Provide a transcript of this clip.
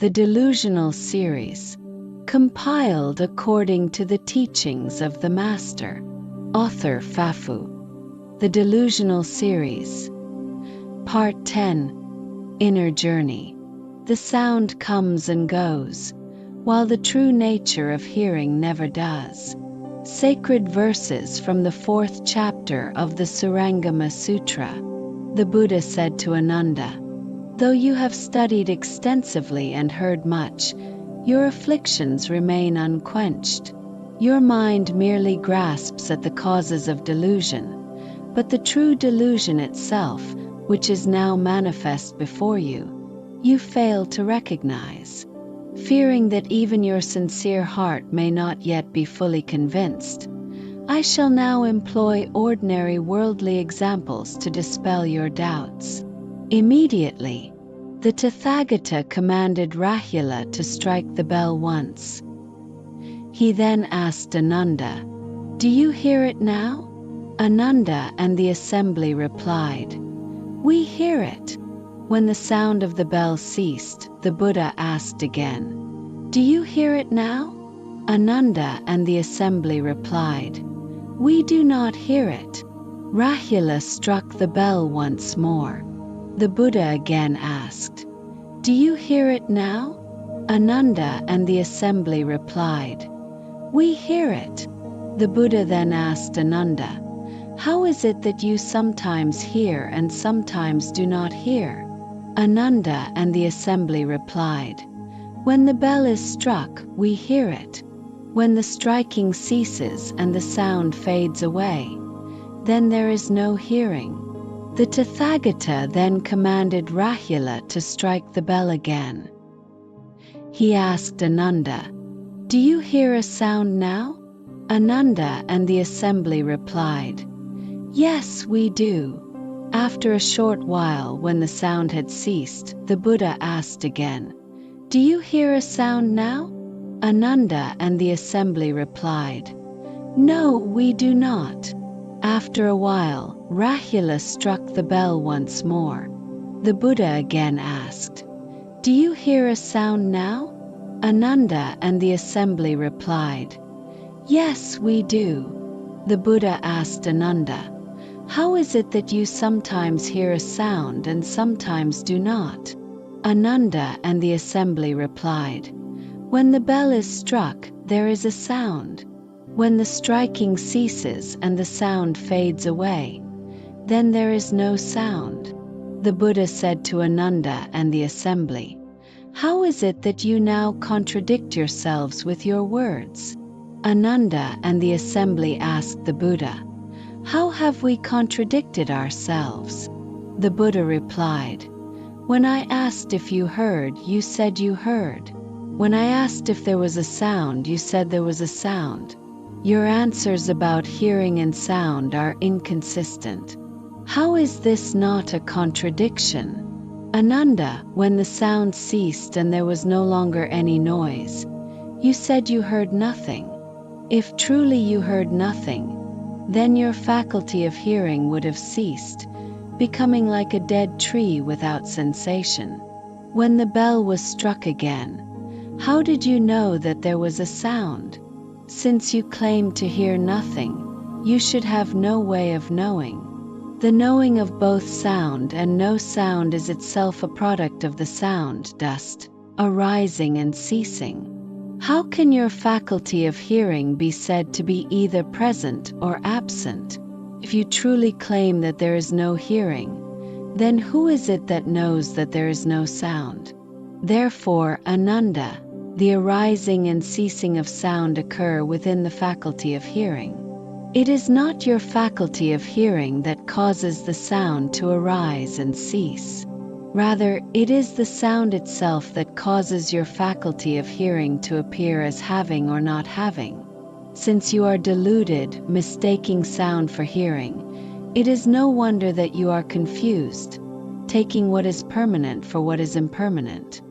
the Delusional Series, compiled according to the teachings of the Master. Author Fafu. The Delusional Series. Part 10. Inner Journey. The sound comes and goes, while the true nature of hearing never does. Sacred verses from the 4th chapter of the Surangama Sutra. The Buddha said to Ananda, "Though you have studied extensively and heard much, your afflictions remain unquenched. Your mind merely grasps at the causes of delusion, but the true delusion itself, which is now manifest before you, you fail to recognize. Fearing that even your sincere heart may not yet be fully convinced, I shall now employ ordinary worldly examples to dispel your doubts." Immediately, the Tathagata commanded Rahula to strike the bell once. He then asked Ananda, "Do you hear it now?" Ananda and the assembly replied, "We hear it." When the sound of the bell ceased, the Buddha asked again, "Do you hear it now?" Ananda and the assembly replied, "We do not hear it." Rahula struck the bell once more. The Buddha again asked, "Do you hear it now?" Ananda and the assembly replied, "We hear it." The Buddha then asked Ananda, "How is it that you sometimes hear and sometimes do not hear?" Ananda and the assembly replied, "When the bell is struck, we hear it. When the striking ceases and the sound fades away, then there is no hearing." The Tathagata then commanded Rahula to strike the bell again. He asked Ananda, "Do you hear a sound now?" Ananda and the assembly replied, "Yes, we do." After a short while, when the sound had ceased, the Buddha asked again, "Do you hear a sound now?" Ananda and the assembly replied, "No, we do not." After a while, Rahula struck the bell once more. The Buddha again asked, "Do you hear a sound now?" Ananda and the assembly replied, "Yes, we do." The Buddha asked Ananda, "How is it that you sometimes hear a sound and sometimes do not?" Ananda and the assembly replied, "When the bell is struck, there is a sound. When the striking ceases and the sound fades away, then there is no sound." The Buddha said to Ananda and the assembly, "How is it that you now contradict yourselves with your words?" Ananda and the assembly asked the Buddha, "How have we contradicted ourselves?" The Buddha replied, "When I asked if you heard, you said you heard. When I asked if there was a sound, you said there was a sound. Your answers about hearing and sound are inconsistent. How is this not a contradiction?" Ananda, when the sound ceased and there was no longer any noise, you said you heard nothing. If truly you heard nothing, then your faculty of hearing would have ceased, becoming like a dead tree without sensation. When the bell was struck again, how did you know that there was a sound? Since you claim to hear nothing, you should have no way of knowing. The knowing of both sound and no sound is itself a product of the sound, dust, arising and ceasing. How can your faculty of hearing be said to be either present or absent? If you truly claim that there is no hearing, then who is it that knows that there is no sound? Therefore, Ananda, the arising and ceasing of sound occur within the faculty of hearing. It is not your faculty of hearing that causes the sound to arise and cease. Rather, it is the sound itself that causes your faculty of hearing to appear as having or not having. Since you are deluded, mistaking sound for hearing, it is no wonder that you are confused, taking what is permanent for what is impermanent.